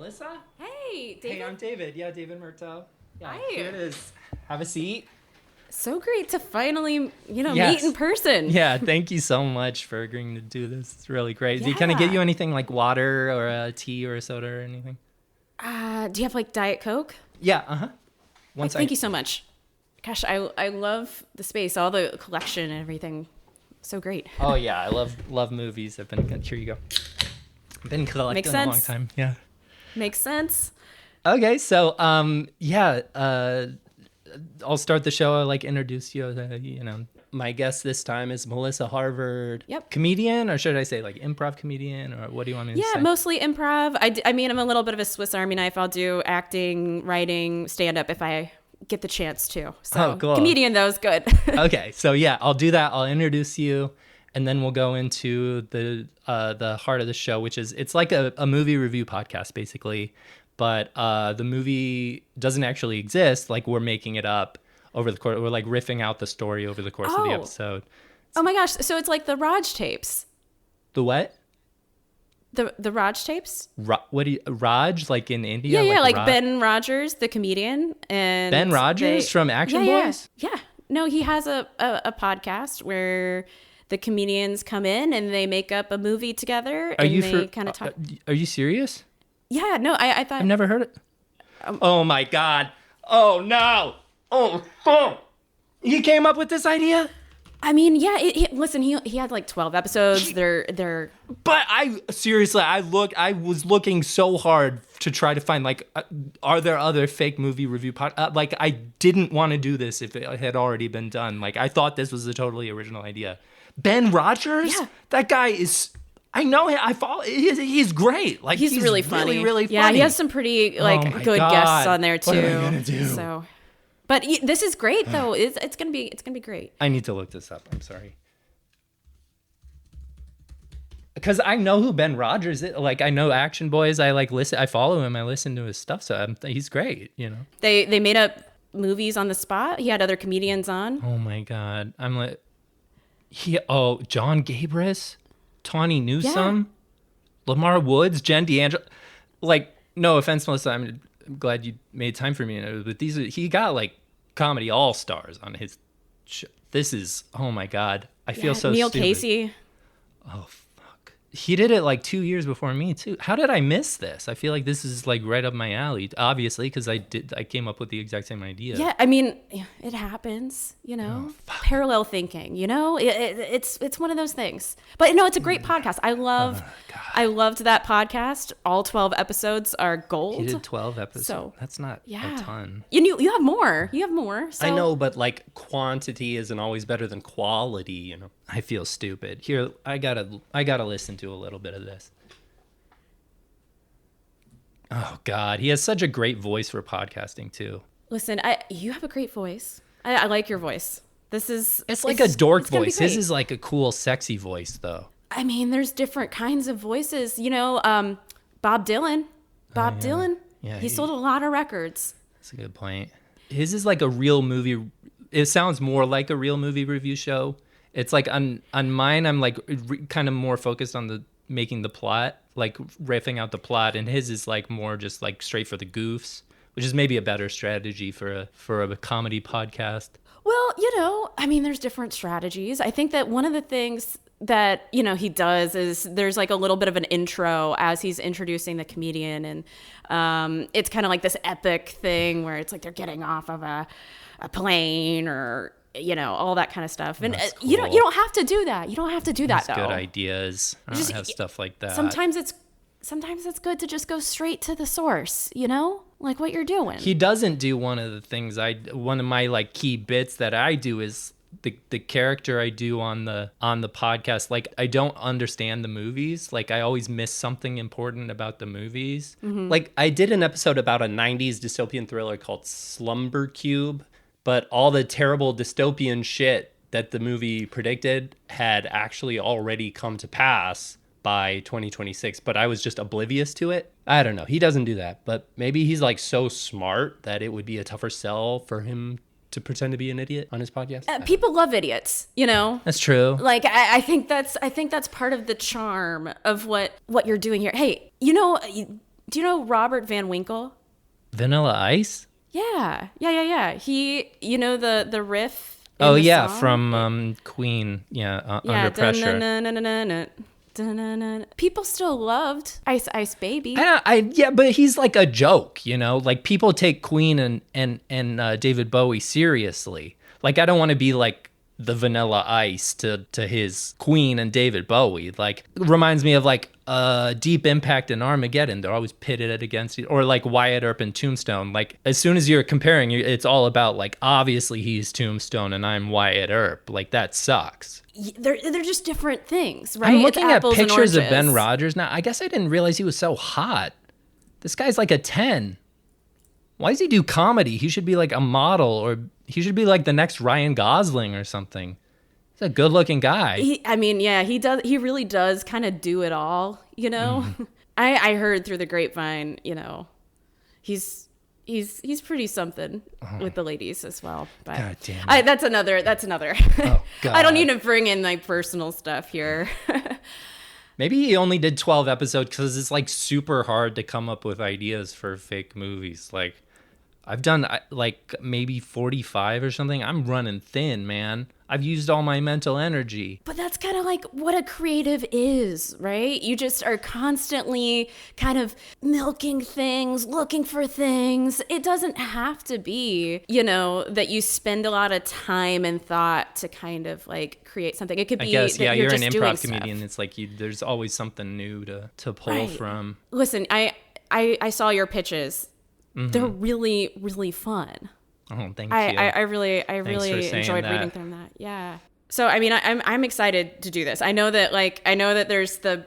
Melissa? Hey, David. Hey, I'm David. Yeah, David Murtaugh. Yeah, Hi. here it is. Have a seat. So great to finally, Yes. meet in person. Yeah, thank you so much for agreeing to do this. It's really great. Yeah. Can I get you anything like water or a tea or a soda or anything? Do you have like Diet Coke? Yeah, Thank you so much. Gosh, I love the space, all the collection and everything. So great. Oh yeah, I love movies. Here you go. I've been collecting Makes a long sense. time. Yeah. Makes sense. Okay, so I'll start the show. I'll introduce you. My guest this time is Melissa Harvard. Yep. Comedian, or should I say improv comedian, or what do you want me to say? Yeah, mostly improv. I mean, I'm a little bit of a Swiss Army knife. I'll do acting, writing, stand-up if I get the chance to. So, cool. Comedian, though, is good. Okay, so yeah, I'll do that. I'll introduce you, and then we'll go into the heart of the show, which is it's like a movie review podcast, basically. But the movie doesn't actually exist. Like, we're making it up over the course. We're riffing out the story over the course of the episode. Oh my gosh! So it's like the Rodge Tapes. The what? The Rodge Tapes. Rodge, like in India? Yeah, like Ben Rogers, the comedian, and Ben Rogers from Action Boys. Yeah. No, he has a podcast where the comedians come in and they make up a movie together. They kind of talk. Are you serious? Yeah. No, I thought I've never heard it. Oh my God! Oh no! Oh, he came up with this idea. I mean, yeah. Listen, he had like 12 episodes. They're. But I was looking so hard to try to find are there other fake movie review I didn't want to do this if it had already been done. I thought this was a totally original idea. Ben Rogers, yeah. That guy is. I know him. I follow. He's great. He's really funny. Really funny. Yeah, he has some pretty good God. guests on there too. What am I gonna do? So. But this is great though. It's gonna be great. I need to look this up. I'm sorry. Because I know who Ben Rogers is. I know Action Boys. I listen. I follow him. I listen to his stuff. So he's great. They made up movies on the spot. He had other comedians on. Oh my God. I'm John Gabris, Tawny Newsome, Lamar Woods, Jen D'Angelo. No offense, Melissa. I'm glad you made time for me. But he got comedy all stars on his show. This is, oh my God. I feel so Neil stupid. Casey. Oh, fuck. He did it 2 years before me too. How did I miss this? I feel like this is right up my alley. Obviously, because I came up with the exact same idea. Yeah, I mean, it happens. Parallel thinking. It's one of those things. But no, it's a great podcast. I loved that podcast. All 12 episodes are gold. He did 12 episodes. So that's not a ton. You have more. You have more. So. I know, but quantity isn't always better than quality. I feel stupid. Here, I gotta listen to a little bit of this. Oh God, he has such a great voice for podcasting too. Listen, you have a great voice. I like your voice. It's like a dork voice. His is a cool, sexy voice though. I mean, there's different kinds of voices. Bob Dylan. Bob Dylan. Yeah, he sold a lot of records. That's a good point. His is a real movie. It sounds more like a real movie review show. It's on mine, I'm kind of more focused on making the plot, riffing out the plot, and his is more just straight for the goofs, which is maybe a better strategy for a comedy podcast. Well, I mean, there's different strategies. I think that one of the things that he does is there's a little bit of an intro as he's introducing the comedian, and it's kind of this epic thing where it's they're getting off of a plane or all that kind of stuff. And cool. you don't have to do that. You don't have to do that though. Good ideas. I don't have stuff like that. Sometimes it's good to just go straight to the source, what you're doing. He doesn't do one of the things one of my key bits that I do is the character I do on the podcast. I don't understand the movies. I always miss something important about the movies. Mm-hmm. I did an episode about a 90s dystopian thriller called Slumber Cube, but all the terrible dystopian shit that the movie predicted had actually already come to pass by 2026, but I was just oblivious to it. I don't know. He doesn't do that, but maybe he's so smart that it would be a tougher sell for him to pretend to be an idiot on his podcast. People love idiots, That's true. I think that's part of the charm of what you're doing here. Hey, Do you know Robert Van Winkle? Vanilla Ice? Yeah. He, the riff. Oh, the yeah, song? from Queen. Yeah, Under Pressure. People still loved Ice Ice Baby. Yeah, but he's like a joke, Like people take Queen and David Bowie seriously. Like I don't want to be like the Vanilla Ice to his Queen and David Bowie. Like reminds me of like Deep Impact and Armageddon. They're always pitted against you, or like Wyatt Earp and Tombstone. Like as soon as you're comparing, it's all about like obviously he's Tombstone and I'm Wyatt Earp. Like that sucks. They're just different things, right? I'm looking at pictures of Ben oranges. Rogers now. I guess I didn't realize he was so hot. This guy's like a 10. Why does he do comedy? He should be like a model, or he should be like the next Ryan Gosling or something. He's a good-looking guy. He does. He really does kind of do it all, Mm-hmm. I heard through the grapevine, he's pretty something with the ladies as well. But God damn it. that's another. Oh, God. I don't need to bring in like personal stuff here. Maybe he only did 12 episodes because it's like super hard to come up with ideas for fake movies. Like I've done like maybe 45 or something. I'm running thin, man. I've used all my mental energy. But that's kind of like what a creative is, right? You just are constantly kind of milking things, looking for things. It doesn't have to be, that you spend a lot of time and thought to kind of like create something. It could be, I guess, yeah, you're an just improv doing comedian. stuff. It's like there's always something new to pull from. Listen, I saw your pitches. Mm-hmm. They're really, really fun. Oh, thank you. I really saying enjoyed that. reading through that. Yeah. So I mean, I'm excited to do this. I know that there's the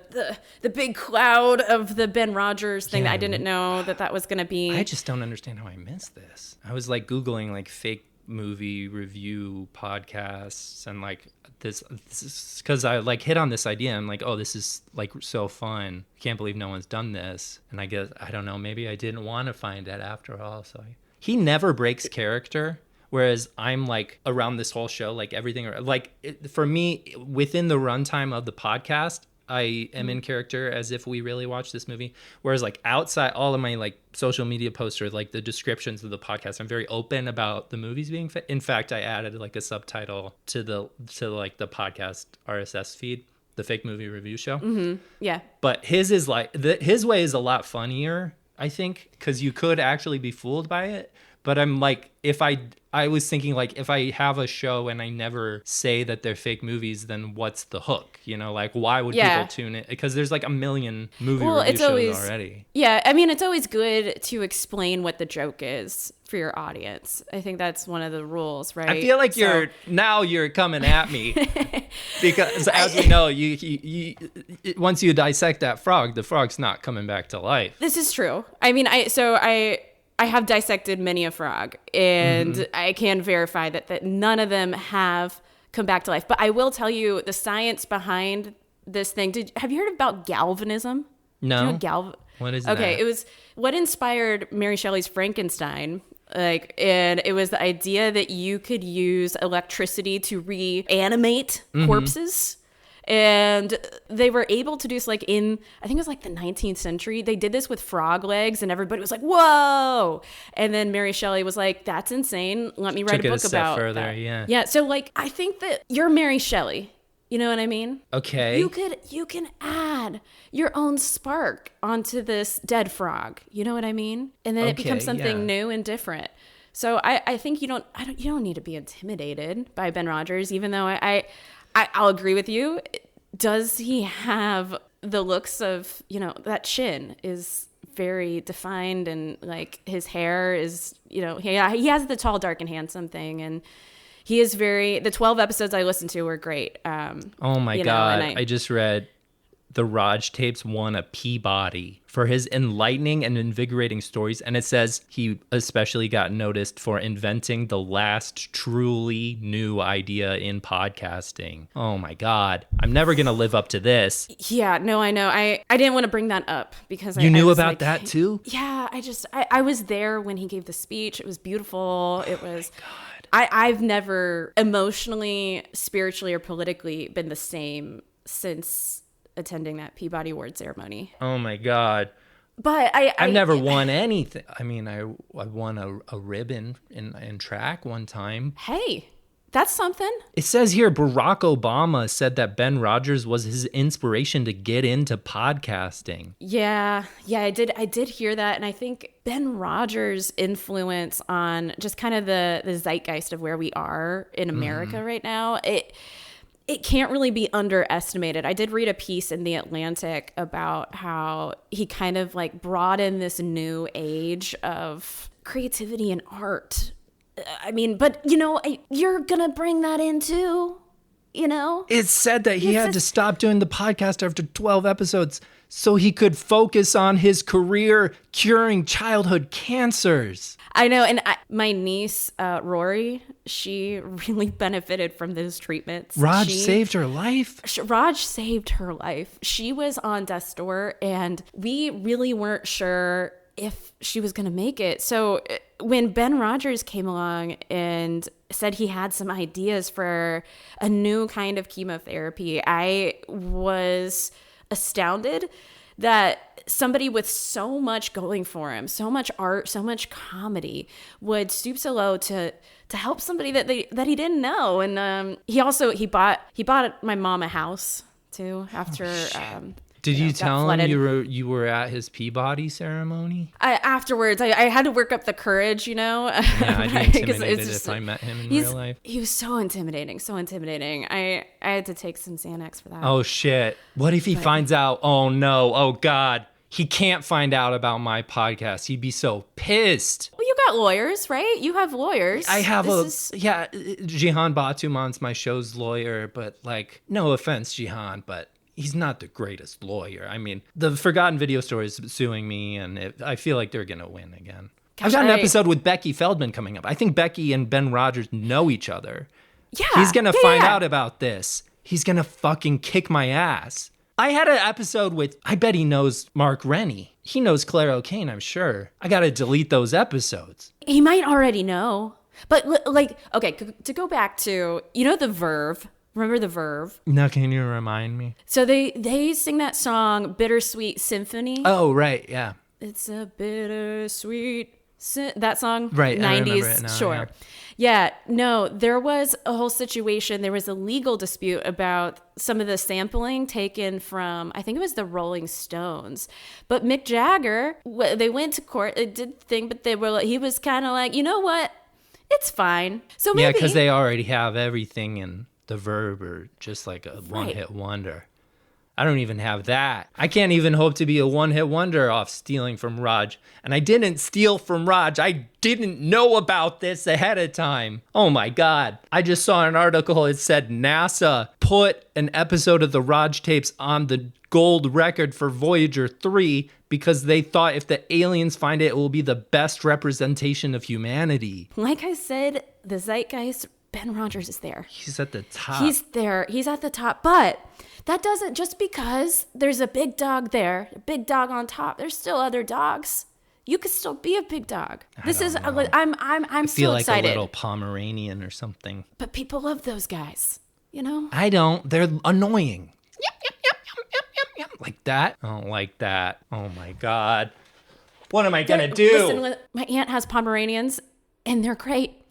big cloud of the Ben Rogers thing that I didn't know that was going to be. I just don't understand how I missed this. I was like Googling like fake movie review podcasts and like this is because I like hit on this idea. I'm like, oh, this is like so fun. I can't believe no one's done this. And I guess, I don't know, maybe I didn't want to find it after all. So he never breaks character. Whereas I'm like around this whole show, like everything, like for me, within the runtime of the podcast, I am in character as if we really watch this movie. Whereas like outside all of my like social media posts or like the descriptions of the podcast, I'm very open about the movies being in fact, I added like a subtitle to the podcast RSS feed, the fake movie review show. Mm-hmm. Yeah. But his is like his way is a lot funnier, I think, because you could actually be fooled by it. But I'm like, I was thinking like if I have a show and I never say that they're fake movies, then what's the hook? Like why would people tune in? Because there's like a million movie review shows already. Yeah, I mean, it's always good to explain what the joke is for your audience. I think that's one of the rules, right? I feel like you're coming at me because as we know, you once you dissect that frog, the frog's not coming back to life. This is true. I mean, I have dissected many a frog, and I can verify that none of them have come back to life. But I will tell you the science behind this thing. Have you heard about galvanism? No. Do you know what is that? Okay, it was what inspired Mary Shelley's Frankenstein. And it was the idea that you could use electricity to reanimate corpses. And they were able to do this like I think it was like the 19th century. They did this with frog legs and everybody was like, whoa. And then Mary Shelley was like, that's insane. Let me write a book about further, that. Yeah. Yeah. So like, I think that you're Mary Shelley. You know what I mean? Okay. You can add your own spark onto this dead frog. You know what I mean? And then it becomes something new and different. So I think you don't need to be intimidated by Ben Rogers, even though I'll agree with you. Does he have the looks of, that chin is very defined, and like his hair is, he has the tall, dark, and handsome thing. And he is the 12 episodes I listened to were great. Oh my God. I just read the Rodge Tapes won a Peabody for his enlightening and invigorating stories. And it says he especially got noticed for inventing the last truly new idea in podcasting. Oh my God. I'm never going to live up to this. Yeah, no, I know. I didn't want to bring that up because you knew about that too? Yeah, I was there when he gave the speech. It was beautiful. It was... Oh my God. I've never emotionally, spiritually, or politically been the same since attending that Peabody Award ceremony. Oh my God. But I've never won anything. I mean, I won a ribbon in track one time. Hey, that's something. It says here Barack Obama said that Ben Rogers was his inspiration to get into podcasting. Yeah, I did hear that, and I think Ben Rogers' influence on just kind of the zeitgeist of where we are in America right now, it can't really be underestimated. I did read a piece in The Atlantic about how he kind of like brought in this new age of creativity and art. I mean, but you're gonna bring that in too, It's said that he had to stop doing the podcast after 12 episodes so he could focus on his career curing childhood cancers. I know, and my niece, Rory, she really benefited from those treatments. Rodge saved her life? Rodge saved her life. She was on death's door, and we really weren't sure if she was going to make it. So when Ben Rogers came along and said he had some ideas for a new kind of chemotherapy, I was astounded that somebody with so much going for him, so much art, so much comedy, would stoop so low to help somebody that he didn't know. And he bought my mom a house too after. Did you tell him you were at his Peabody ceremony? Afterwards, I had to work up the courage, Yeah, I'd be intimidated if I met him in real life. He was so intimidating. I had to take some Xanax for that. Oh, shit. What if he finds out? Oh, no. Oh, God. He can't find out about my podcast. He'd be so pissed. Well, you got lawyers, right? You have lawyers. I have Jihan Batuman's my show's lawyer, but no offense, Jihan, but he's not the greatest lawyer. I mean, the Forgotten Video Store is suing me, and I feel like they're going to win again. Gosh, I've got an episode with Becky Feldman coming up. I think Becky and Ben Rogers know each other. Yeah. He's going to find out about this. He's going to fucking kick my ass. I had an episode with, I bet he knows Mark Rennie. He knows Claire O'Kane, I'm sure. I got to delete those episodes. He might already know. But okay, to go back to, the Verve. Remember the Verve? No, can you remind me? So they sing that song, Bittersweet Symphony. Oh, right, yeah. It's a bittersweet that song? Right, 90s, I remember it now, sure. Yeah, no, there was a whole situation. There was a legal dispute about some of the sampling taken from, I think it was the Rolling Stones. But Mick Jagger, they went to court, they did the thing, but he was kind of like, you know what? It's fine. So maybe, yeah, because they already have everything in the Verb, or just like a one-hit wonder. I don't even have that. I can't even hope to be a one-hit wonder off stealing from Rodge. And I didn't steal from Rodge. I didn't know about this ahead of time. Oh my God. I just saw an article. It said NASA put an episode of the Rodge Tapes on the gold record for Voyager 3 because they thought if the aliens find it, it will be the best representation of humanity. Like I said, the zeitgeist, Ben Rogers is there. He's at the top. He's there. He's at the top. But that doesn't, just because there's a big dog there, a big dog on top, there's still other dogs. You could still be a big dog. I'm still excited. Feel like a little Pomeranian or something. But people love those guys, I don't. They're annoying. Like that? I don't like that. Oh my God. What am I going to do? Listen, my aunt has Pomeranians and they're great.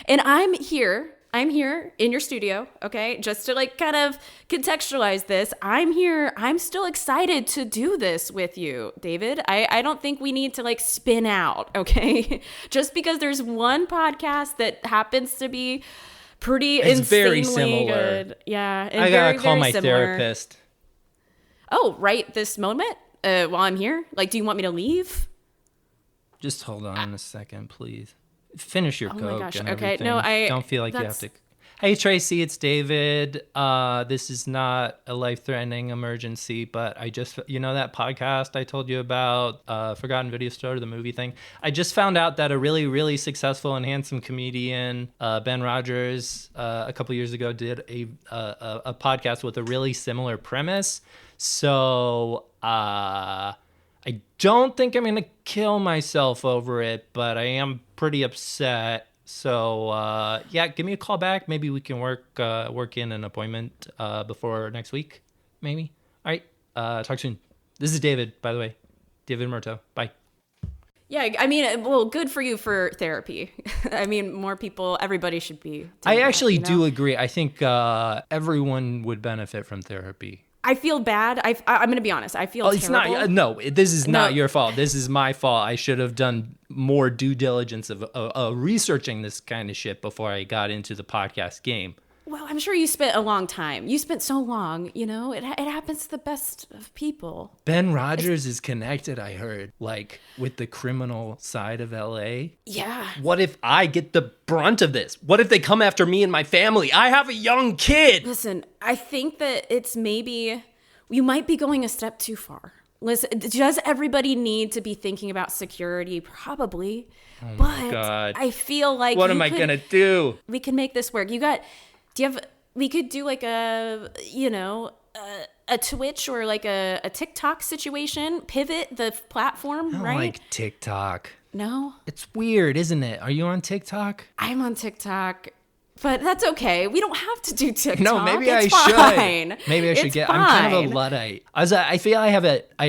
And I'm here in your studio, okay? Just to kind of contextualize this, I'm here. I'm still excited to do this with you, David. I don't think we need to spin out, okay? Just because there's one podcast that happens to be pretty insanely very similar. Good. Yeah. I gotta call my therapist. Oh, right this moment? While I'm here? Do you want me to leave? Just hold on a second, please. Finish your Coke. My gosh. And okay. everything. No, I don't feel like you have to. Hey, Tracy, it's David. This is not a life-threatening emergency, but I just, that podcast I told you about, Forgotten Video Store, the movie thing. I just found out that a really, really successful and handsome comedian, Ben Rogers, a couple years ago did a podcast with a really similar premise. So, I don't think I'm going to kill myself over it, but I am pretty upset. So, give me a call back. Maybe we can work in an appointment before next week, maybe. All right, talk soon. This is David, by the way. David Murtaugh. Bye. Yeah, I mean, well, good for you for therapy. I mean, more people, everybody should be doing I that, actually you know? do agree. I think everyone would benefit from therapy. I feel bad. I'm going to be honest. I feel Oh, it's terrible. not. No, this is not No. your fault. This is my fault. I should have done more due diligence of researching this kind of shit before I got into the podcast game. Well, I'm sure you spent a long time. You spent so long, you know, it happens to the best of people. Ben Rogers is connected, I heard, like with the criminal side of LA. Yeah. What if I get the brunt of this? What if they come after me and my family? I have a young kid. Listen, I think that it's maybe, you might be going a step too far. Listen, does everybody need to be thinking about security? Probably. Oh but my God. I feel like What am I going to do? We can make this work. We could do like a Twitch or like a TikTok situation, pivot the platform, I don't right? like TikTok. No? It's weird, isn't it? Are you on TikTok? I'm on TikTok, but that's okay. We don't have to do TikTok. No, maybe It's I fine. should. Maybe I should It's get. I'm kind of a fine. Luddite. I feel I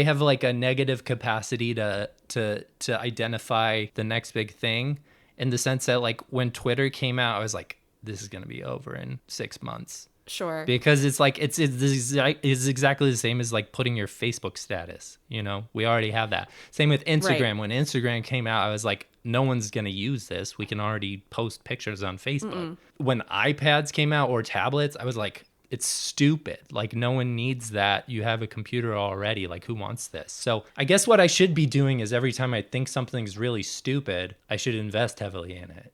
have like a negative capacity to identify the next big thing, in the sense that like when Twitter came out, I was like, this is gonna be over in 6 months. Sure. Because it's like it's exactly the same as like putting your Facebook status. You know, we already have that. Same with Instagram. Right. When Instagram came out, I was like, no one's gonna use this. We can already post pictures on Facebook. When iPads came out or tablets, I was like, it's stupid. Like, no one needs that. You have a computer already. Like, who wants this? So I guess what I should be doing is every time I think something's really stupid, I should invest heavily in it.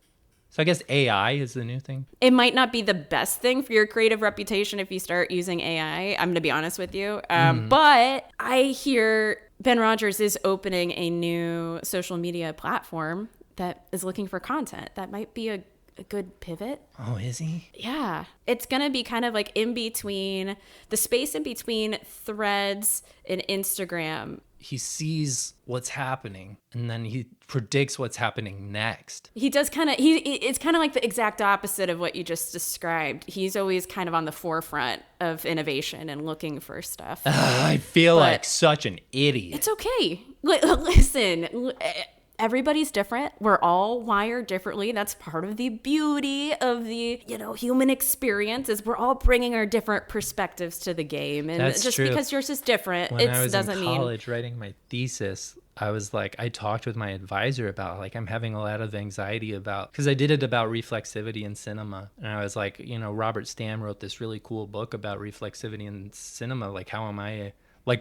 So I guess AI is the new thing. It might not be the best thing for your creative reputation if you start using AI. I'm going to be honest with you. But I hear Ben Rogers is opening a new social media platform that is looking for content. That might be a good pivot. Oh, is he? Yeah. It's going to be kind of like in between, the space in between Threads and Instagram. He sees what's happening and then he predicts what's happening next. He does it's kind of like the exact opposite of what you just described. He's always kind of on the forefront of innovation and looking for stuff. I feel like such an idiot. It's okay. Listen, everybody's different. We're all wired differently. That's part of the beauty of the, human experience, is we're all bringing our different perspectives to the game. And That's just true. because yours is different, When I was doesn't in mean college writing my thesis, I was like, I talked with my advisor about like, I'm having a lot of anxiety about, because I did it about reflexivity in cinema. And I was like, Robert Stam wrote this really cool book about reflexivity in cinema. Like,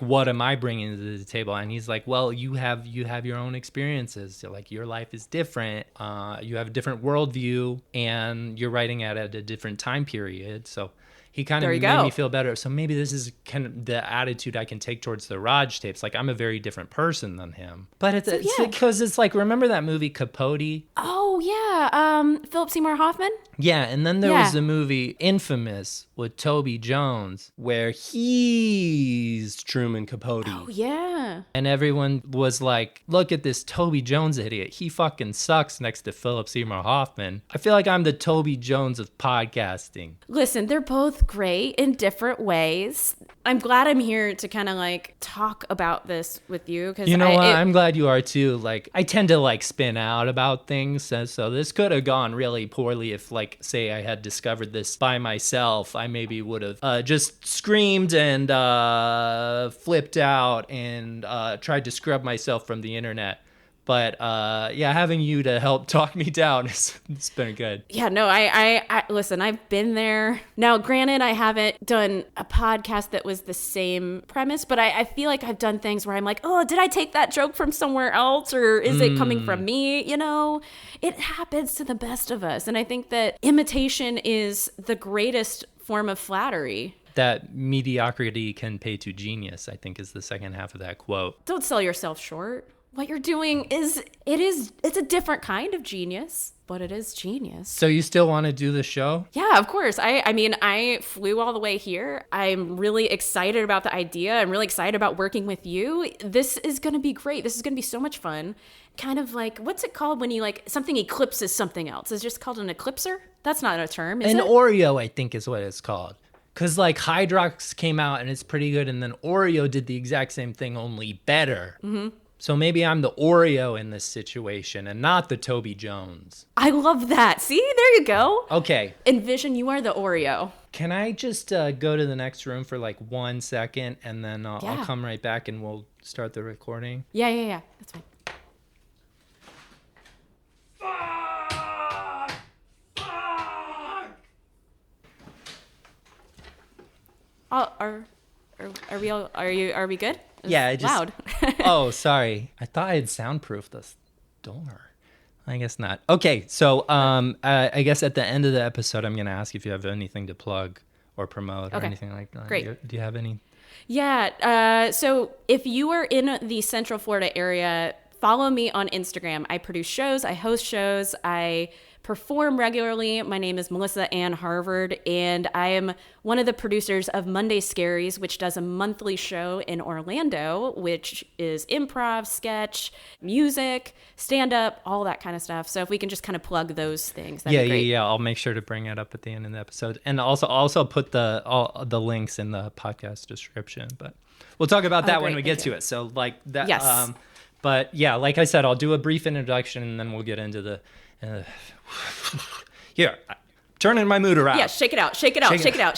what am I bringing to the table? And he's like, well, you have your own experiences. So like, your life is different. You have a different worldview and you're writing at a different time period. So he kind of made me feel better. So maybe this is kind of the attitude I can take towards the Rodge Tapes. Like, I'm a very different person than him. But it's because it's like, remember that movie Capote? Oh, yeah. Philip Seymour Hoffman? Yeah, and then there was the movie Infamous with Toby Jones, where he's Truman Capote. Oh, yeah. And everyone was like, look at this Toby Jones idiot. He fucking sucks next to Philip Seymour Hoffman. I feel like I'm the Toby Jones of podcasting. Listen, they're both great in different ways. I'm glad I'm here to kind of like talk about this with you. You know what? I'm glad you are too. Like, I tend to like spin out about things. So this could have gone really poorly if, like, say I had discovered this by myself. I maybe would have just screamed and flipped out and tried to scrub myself from the internet. But having you to help talk me down, it's been good. Yeah, no, I listen, I've been there. Now, granted, I haven't done a podcast that was the same premise, but I feel like I've done things where I'm like, oh, did I take that joke from somewhere else, or is it coming from me? It happens to the best of us. And I think that imitation is the greatest form of flattery. That mediocrity can pay to genius, I think, is the second half of that quote. Don't sell yourself short. What you're doing it's a different kind of genius, but it is genius. So you still want to do the show? Yeah, of course. I mean, I flew all the way here. I'm really excited about the idea. I'm really excited about working with you. This is going to be great. This is going to be so much fun. Kind of like, what's it called when you like something eclipses something else? It's just called an eclipser? That's not a term, is it? An Oreo, I think, is what it's called. Because, like, Hydrox came out and it's pretty good, and then Oreo did the exact same thing, only better. Mm-hmm. So maybe I'm the Oreo in this situation and not the Toby Jones. I love that. See, there you go. Okay. Envision you are the Oreo. Can I just go to the next room for like 1 second and then I'll come right back and we'll start the recording? Yeah. That's fine. Are we good? It's loud. Oh, sorry. I thought I had soundproofed this door. I guess not. Okay, so I guess at the end of the episode, I'm going to ask if you have anything to plug or promote or anything like that. Great. Do you have any? Yeah. So if you are in the Central Florida area, follow me on Instagram. I produce shows. I host shows. I perform regularly. My name is Melissa Ann Harvard, and I am one of the producers of Monday Scaries, which does a monthly show in Orlando, which is improv, sketch, music, stand-up, all that kind of stuff. So if we can just kind of plug those things, that'd be great. Yeah. I'll make sure to bring it up at the end of the episode, and also put all the links in the podcast description. But we'll talk about that when we get to it. So like that. Yes. But yeah, like I said, I'll do a brief introduction, and then we'll get into the. Here, turning my mood around. Yeah, shake it out. Okay. Yeah,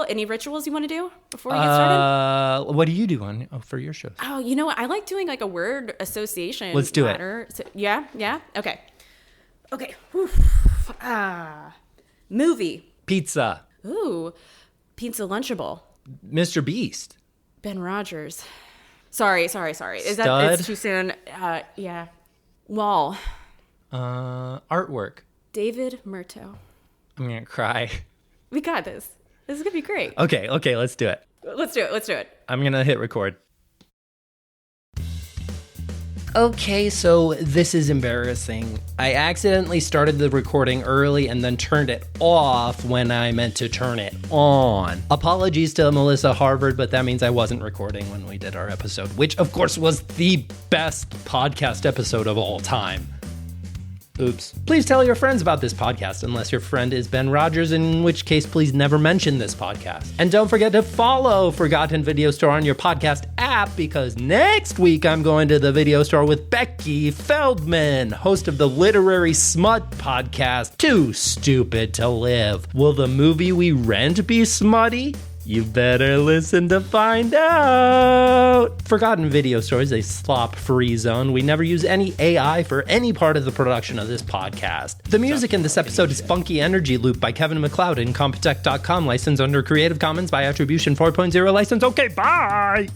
any rituals you want to do before we get started? What do you do for your shows? Oh, you know what? I like doing like a word association. Let's do it. So, yeah. Okay. Movie. Pizza. Ooh, Pizza Lunchable. Mr. Beast. Ben Rogers. Sorry. Is Stud? that it's too soon? Yeah. Wall. Artwork. David Murto. I'm gonna cry. We got this. This is gonna be great. Okay, let's do it. Let's do it. I'm gonna hit record. Okay, so this is embarrassing. I accidentally started the recording early and then turned it off when I meant to turn it on. Apologies to Melissa Harvard, but that means I wasn't recording when we did our episode, which of course was the best podcast episode of all time. Oops. Please tell your friends about this podcast, unless your friend is Ben Rogers, in which case please never mention this podcast. And don't forget to follow Forgotten Video Store on your podcast app, because next week I'm going to the video store with Becky Feldman, host of the literary smut podcast, Too Stupid to Live. Will the movie we rent be smutty? You better listen to find out. Forgotten Video Store is a slop-free zone. We never use any AI for any part of the production of this podcast. The music in this episode is Funky Energy Loop by Kevin MacLeod and Computech.com, licensed under Creative Commons by Attribution 4.0 license. Okay, bye!